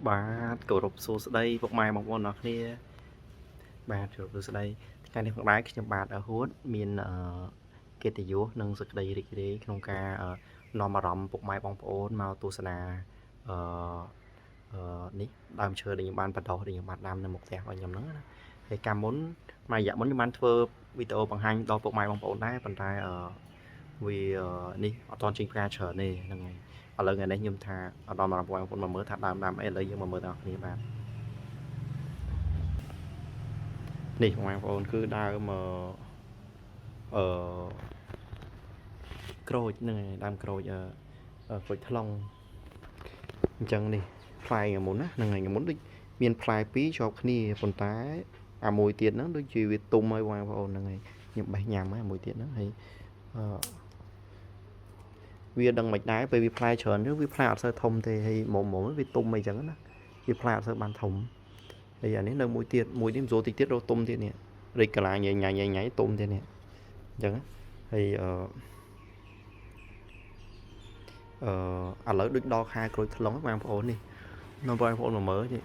បាទគោរពសួស្តីពុកម៉ែបងប្អូនអរគ្នាបាទគោរពសួស្តីថ្ងៃនេះផងដែរខ្ញុំបាទហួតមានកិត្តិយសនិងសេចក្តីរីករាយក្នុងការនាំអារម្មណ៍ពុកម៉ែបងប្អូនមកទស្សនានេះដើមឈើដែលខ្ញុំបានបដោះដែលខ្ញុំបានដាំនៅមុខផ្ទះរបស់ខ្ញុំហ្នឹងណាហើយកាលមុនមួយរយៈមុនខ្ញុំបានធ្វើវីដេអូបង្ហាញដល់ពុកម៉ែបងប្អូនដែរប៉ុន្តែវានេះអត់ទាន់ចេញផ្កាច្រើនទេហ្នឹងហើយឥឡូវថ្ងៃនេះខ្ញុំថាអត់ដល់បងប្អូនមកមើលថាដើមអីឥឡូវយើងមកមើលដល់គ្នាបាទនេះបងប្អូនគឺដើមក្រូចហ្នឹងហើយដើមក្រូចក្រូចថ្លុងអញ្ចឹងនេះផ្លែមុនណាហ្នឹងហើយមុនដូចមានផ្លែពីរជាប់គ្នាប៉ុន្តែអាមួយទៀតហ្នឹងដូចជាវាទុំហើយបងប្អូនហ្នឹងហើយខ្ញុំបេះញ៉ាំហើយមួយទៀតហ្នឹងហើយវាដឹងមិនដែរពេលវាផ្លែច្រើនទៅវាផ្លែអត់សូវធំទេហើយមុំវាទុំអីចឹងណាវាផ្លែអត់សូវបានធំហើយអានេះនៅមួយទៀតមួយនេះមិនចូលតិចទៀតរកទុំទៀតនេះរិចកាឡាញ៉ៃទុំទៀតនេះអញ្ចឹងហើយឥឡូវដូចដល់ខែក្រូចថ្លុងបងប្អូននេះនៅបងប្អូនមកមើលនេះ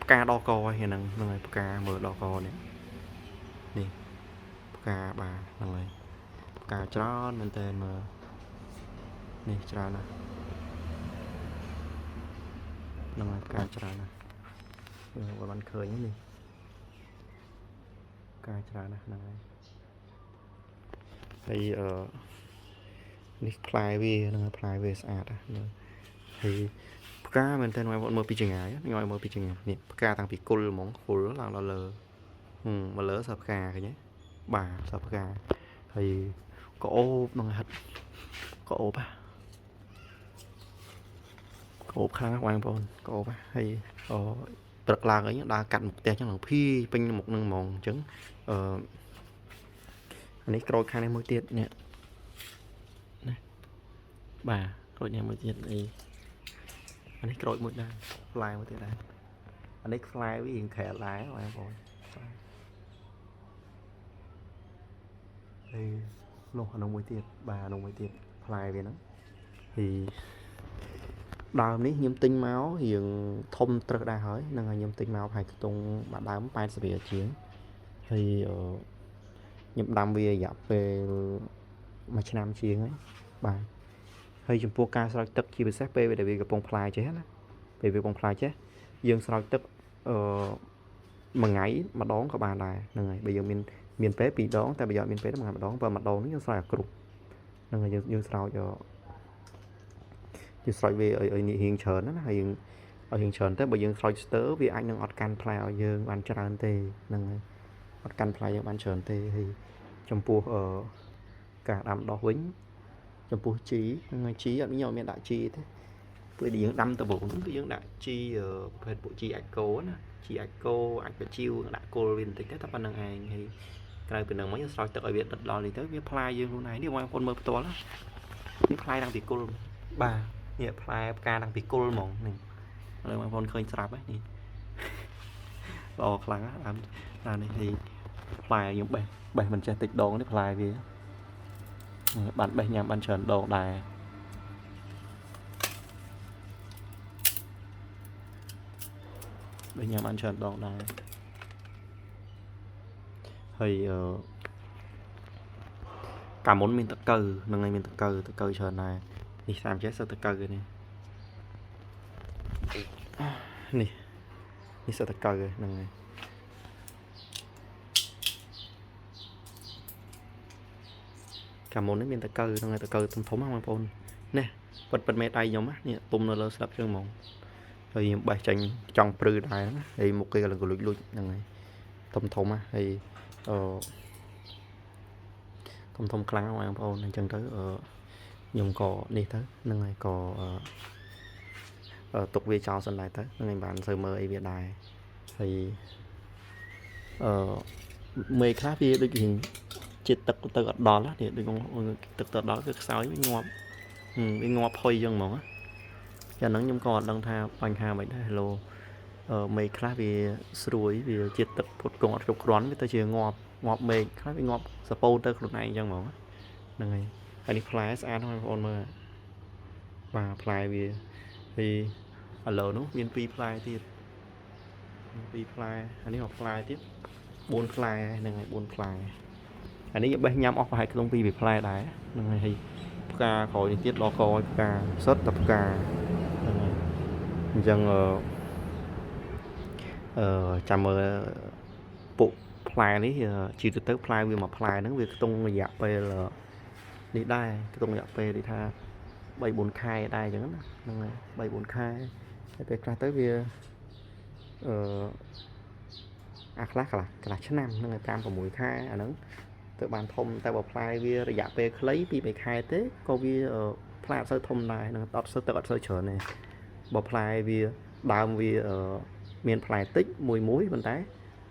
ផ្កាដល់កហ្នឹងហើយផ្កាមើលដល់កនេះនេះផ្កាបាទហ្នឹងហើយផ្កាច្រើនមែនតើមើលនេះច្រើនណាស់ហ្នឹងហើយផ្កាច្រើនណាស់បើបានឃើញនេះផ្កាច្រើនណាស់ហ្នឹងហើយនេះផ្លែវាហ្នឹងផ្លែវាស្អាតណាស់ហើយផ្កាមែនតើបងប្អូនមើលពីចង្អាយខ្ញុំឲ្យមើលពីចង្អាយនេះផ្កាតាំងពីគុលហ្មងគុលឡើងដល់លើមកលើសផ្កាឃើញទេបាទសផ្កាហើយក៏អូបនឹងហិតក៏អូបក៏អូបខ្លាំងណាស់បងប្អូនក៏អូបហើយព្រឹកឡើងអីដើរកាត់មុខផ្ទះចឹងឡើងភីពេញមុខនឹងហ្មងអញ្ចឹងអានេះក្រូចខាងនេះមួយទៀតនេះណាបាទក្រូចនេះមួយទៀតអីអានេះក្រូចមួយដែរផ្លែមួយទៀតដែរអានេះផ្លែវារៀងក្រែលដែរបងប្អូនហើយនោះអានោះមួយទៀតបាទអានោះមួយទៀតផ្លែវាហ្នឹងហើយដើមនេះខ្ញុំទិញមករៀងធំត្រឹកដែរហើយហ្នឹងហើយខ្ញុំទិញមកប្រហែលខ្ទង់បាត់ដើម80រៀលជាងហើយខ្ញុំដាំវារយៈពេល1ឆ្នាំជាងហើយបាទហើយចំពោះការស្រោចទឹកជាពិសេសពេលដែលវាកំពុងផ្លែចេះណាពេលវាកំពុងផ្លែចេះយើងស្រោចទឹកមួយថ្ងៃម្ដងក៏បានដែរហ្នឹងហើយបើយើងមានពេល2ដងតែបើយើងមានពេលម្ដងបើម្ដងនេះយើងស្រោចឲ្យគ្រប់ហ្នឹងហើយយើងស្រោចវាឲ្យនេះរៀងច្រើនណាហើយយើងឲ្យរៀងច្រើនទៅបើយើងស្រោចស្ទើរវាអាចនឹងអត់កាន់ផ្លែឲ្យយើងបានច្រើនទេហ្នឹងហើយអត់កាន់ផ្លែយើងបានច្រើនទេហើយចំពោះការដាំដុះវិញចំពោះជីហ្នឹងហើយជីអត់មានដាក់ជីទេពេលដែលយើងដាំដំបូងគឺយើងដាក់ជីប្រភេទពួកជីអាចកូណាជីអាចកូអាចបជីវដាក់គល់វាបន្តិចទៅតែប៉ុណ្្នឹងឯងហើយក្រៅពីហ្នឹងមកយើងស្រោចទឹកឲ្យវាដិតដល់នេះទៅវាផ្លែយើងខ្លួនឯងនេះបងប្អូនមើលផ្ទាល់នេះផ្លែតាំងពីគល់បាទនេះផ្លែផ្កាតាំងពីគល់ហ្មងនេះឥឡូវបងប្អូនឃើញស្រាប់ហើយនេះល្អខ្លាំងណាស់ដើមនេះហើយផ្លែយើងបេះមិនចេះតិចដងនេះផ្លែវាបានបេះញ៉ាំបានច្រើនដងដែរបេះញ៉ាំបានច្រើនដងដែរហើយកាលមុនមានតកៅហ្នឹងហើយមានតកៅច្រើនដែរនេះតាមចេះសិតតកៅនេះសិតតកៅហ្នឹងហើយកាលមុននេះមានតកៅហ្នឹងហើយតកៅធំណាបងប្អូននេះពិតមេដៃខ្ញុំនេះទុំនៅលើស្លឹកជើងហ្មងហើយខ្ញុំបេះចាញ់ចង់ព្រឺដែរណាហើយមុខគេក៏លួចហ្នឹងហើយធំណាហើយធំខ្លាំងបងប្អូនអញ្ចឹងទៅខ្ញុំក៏នេះទៅហ្នឹងហើយក៏ទុកវាចោលសិនដែរទៅហ្នឹងហើយបានសូវមើលអីវាដែរហើយមេខ្លះវាដូចជាជាតិទឹកទៅអត់ដល់នេះដូចទឹកទៅដល់គឺខ្សោយវាងាប់ផុយអញ្ចឹងហ្មងយ៉ាងហ្នឹងខ្ញុំក៏អត់ដឹងថាបញ្ហាមិនដែរហេឡូមេខ្លះវាស្រួយវាជាតិទឹកពុតគង់អត់គ្រប់គ្រាន់វាទៅជាងាប់មេខ្លះវាងាប់សពោទៅខ្លួនឯងអញ្ចឹងហ្មងហ្នឹងហើយនេះផ្លែស្អាតបងប្អូនមើលបាទផ្លែវាហើយឥ lờ nó miền pi fly thì pi fly anh ấy học fly tiếp 4 fly này 4 fly anh ấy bây nhắm off hai cái lông pi bị fly đấy này thì ca khỏi tiết lo coi ca sốt tập ca dân chăm bộ fly đấy thì chỉ từ tới fly vì mà fly nó việc tung dạp về là đi đây cái tung dạp về đi tha 7-4 khai đây chẳng hạn 7-4 khai về ra tới việc khác là chất năm nó người tam của mũi khai à nắng từ bàn thông ta bảo fly vì dạp về lấy bị bị khai thế có vì fly sơ thông này nó đọt sơ trở này bảo fly vì đào vì miền fly tích mùi muối bên tay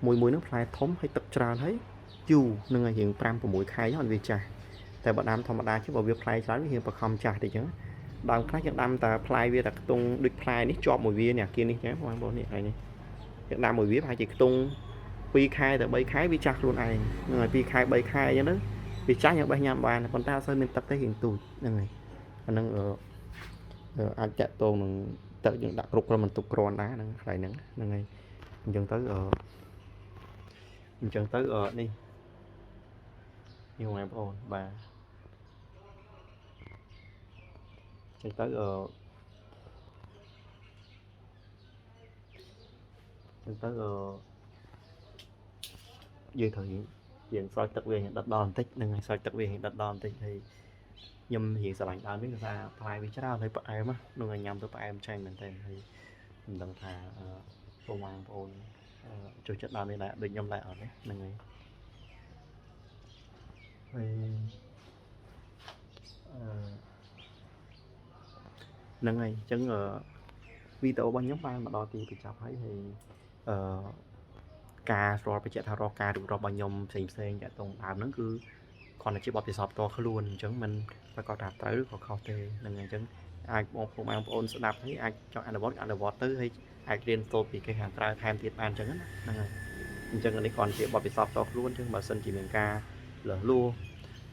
mùi nước fly thống hay tập trà thấy dù nên hiện pram của mũi khai hơn vì trà tại bọn nam thông đa chứ bảo việc fly trái với hiện và không trà thì chứ đang khác những năm ta fly vì đặc tung được fly nít cho mùi viên nè kia đi nhé mọi người này này Việt Nam mùi viết hay chỉ tung pi khai từ bay khai vi chặt luôn này người pi khai bay khai nhá đó vì chắc những bay nhầm bàn còn ta sơn mình tập tới hiện tụi này nâng anh chạy tôm mình tự những đặc rục ra mình tục còn đá nâng phải nâng nâng này mình chân tới ở đi nhưng mà em ổn và chân tới dưới thời hiện soi tập về hiện đặt đòn tích nâng soi tập về hiện đặt đòn tích thì nhưng hiện sẽ lạnh đòn biết là phải vì chắc nào thấy bọn em á nâng anh nhầm tới bọn em tranh mình tên thì mình đừng thả công an ôn cho chất đòn này lại định nhầm lại ở đấy nâng ấy nâng này chẳng video bao nhóm ban mà đo thì bị chọc thấy thì ca rồiไป chạy thao ro ca được rồi bao nhóm xem chạy tông ảo nó cứ còn là chỉ bọt thì sọp to khá luôn chẳng mình phải có đạp tới có khó tê nên ngày chẳng ai một mang ôn sẽ đạp thấy ai cho anh bọt tới hay ai liên tục vì cái hàng trai tham tiết ban chẳng nên ngày chẳng là còn chỉ bọt thì sọp to luôn chứ mà sân chỉ miền ca lỡ lua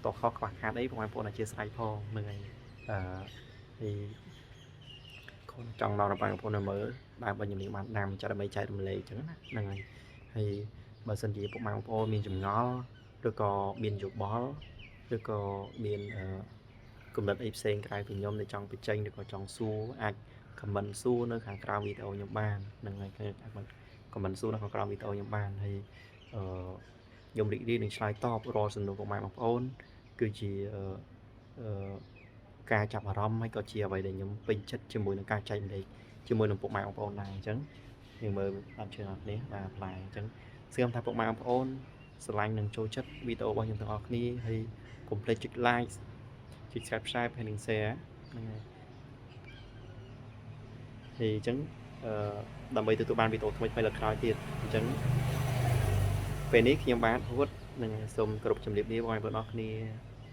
to khó quạt khá đấy của anh là chia sai phong nên ngày thì trong đó là bạn phụ nữ mới đang bao nhiêu những bạn làm cho mấy chạy đầm lệ chẳng nên ngày thì bà sinh chỉ một mang ô miền chùm ngó rồi có miền dục bó rồi có miền cùng đặt ép sen cái từ nhóm để trong bị tranh được có trong su ai comment su nơi hàng cao video nhóm ban nên ngày cái comment su nó còn cao video nhóm ban thì dùng định đi đến slide top rồi sinh được một mang ôn cứ chỉ ca chạm vào rom hay có chia vậy để nhóm bình chất cho mùi nó ca tranh đấy cho mùi nó bộ mạng ôn này chẳng nhưng mà làm trường hợp đấy là lại chẳng xem thay bộ mạng ôn slide nâng trôi chất video bao nhiêu thằng học đi hay complete chích like chích subscribe hay đừng share thì chẳng đầm bay từ tụi ban video thôi phải là khai tiền chẳng về nick nhóm bán hút nên xong group chấm điểm đi ngoài bữa đó đi